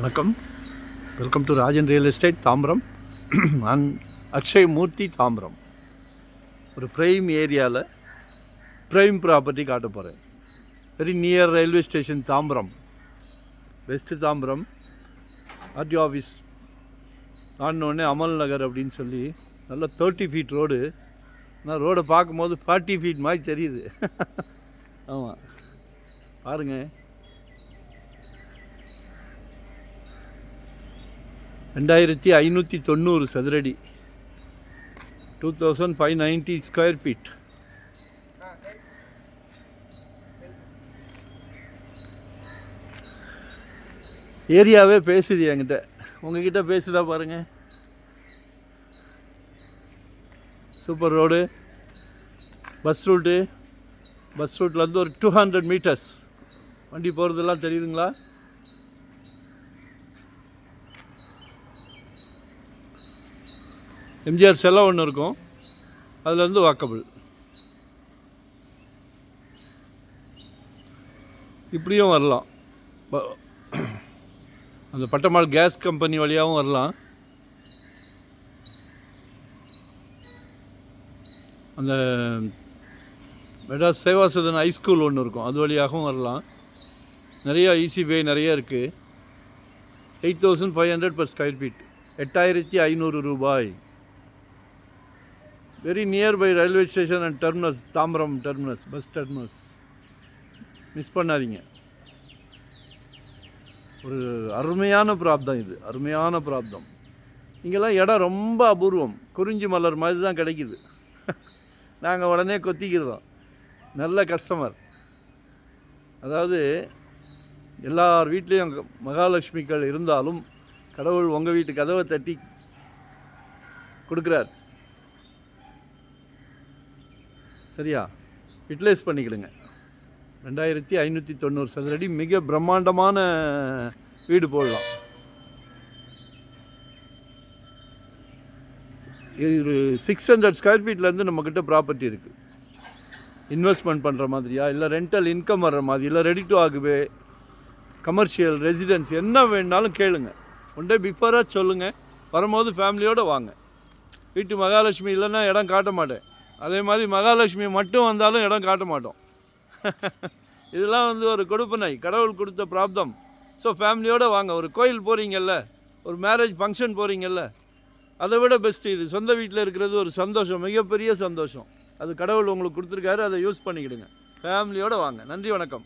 வணக்கம். Welcome to Rajan real estate Tambaram and Akshay Murthy Tambaram. ஒரு prime ஏரியாவில் ப்ரைம் ப்ராப்பர்ட்டி காட்ட போகிறேன். Very near railway station Tambaram, west Tambaram. RTO office தாண்டினோடனே அமல் நகர் அப்படின்னு சொல்லி நல்லா 30 ஃபீட் ரோடு. நான் ரோடை பார்க்கும்போது 40 ஃபீட் மாதிரி தெரியுது. ஆமாம், பாருங்கள். 2590 சதுரடி, 2590 ஸ்கொயர் ஃபீட். ஏரியாவே பேசுது என்கிட்ட. உங்ககிட்ட பேசுதா பாருங்கள். சூப்பர் ரோடு, பஸ் ரூட்லேருந்து ஒரு 200 மீட்டர்ஸ் வண்டி போகிறதெல்லாம் தெரியுதுங்களா? எம்ஜிஆர் சிலை ஒன்று இருக்கும், அதுலேருந்து வாக்கபிள். இப்படியும் வரலாம், அந்த பட்டமால் கேஸ் கம்பெனி வழியாகவும் வரலாம். அந்த மெட்ராஸ் சேவாசதன் ஹைஸ்கூல் ஒன்று இருக்கும், அது வழியாகவும் வரலாம். நிறையா ஈஸி வே நிறைய இருக்குது. 8500 per ஸ்கொயர் ஃபீட், 8500 ரூபாய். Very near by railway station and terminus, Tambaram terminus, bus terminus. Miss பண்ணாதீங்க. ஒரு அருமையான பிராப்தம் இது, அருமையான பிராப்தம். இங்கெல்லாம் இடம் ரொம்ப அபூர்வம், குறிஞ்சி மலர் மாதிரி தான் கிடைக்கிது. நாங்கள் உடனே கொத்திக்கிறோம். நல்ல கஸ்டமர். அதாவது எல்லார் வீட்லேயும் மகாலட்சுமிகள் இருந்தாலும் கடவுள் உங்கள் வீட்டு கதவை தட்டி கொடுக்குறார். சரியா? யூட்டிலைஸ் பண்ணிக்கிடுங்க. 2590 சதுரடி, மிக பிரம்மாண்டமான வீடு போடலாம். இது 600 ஸ்கொயர் ஃபீட்லேருந்து நம்மக்கிட்ட ப்ராப்பர்ட்டி இருக்குது. இன்வெஸ்ட்மெண்ட் பண்ணுற மாதிரியா, இல்லை ரெண்டல் இன்கம் வர்ற மாதிரி, இல்லை ரெடி டு ஆகுவே, கமர்ஷியல், ரெசிடென்ஸ், என்ன வேணுனாலும் கேளுங்க. ஒன் டே பிஃபோராக சொல்லுங்கள். வரும்போது ஃபேமிலியோடு வாங்க. வீட்டு மகாலட்சுமி இல்லைன்னா இடம் காட்ட மாட்டேன். அதே மாதிரி மகாலட்சுமி மட்டும் வந்தாலும் இடம் காட்ட மாட்டோம். இதெல்லாம் ஒரு கொடுப்பனை, கடவுள் கொடுத்த பிராப்தம். ஸோ ஃபேமிலியோடு வாங்க. ஒரு கோயில் போகிறீங்கல்ல, ஒரு மேரேஜ் ஃபங்க்ஷன் போகிறீங்கல்ல, அதை விட பெஸ்ட்டு இது. சொந்த வீட்டில் இருக்கிறது ஒரு சந்தோஷம், மிகப்பெரிய சந்தோஷம். அது கடவுள் உங்களுக்கு கொடுத்துருக்காரு, அதை யூஸ் பண்ணிக்கிடுங்க. ஃபேமிலியோடு வாங்க. நன்றி, வணக்கம்.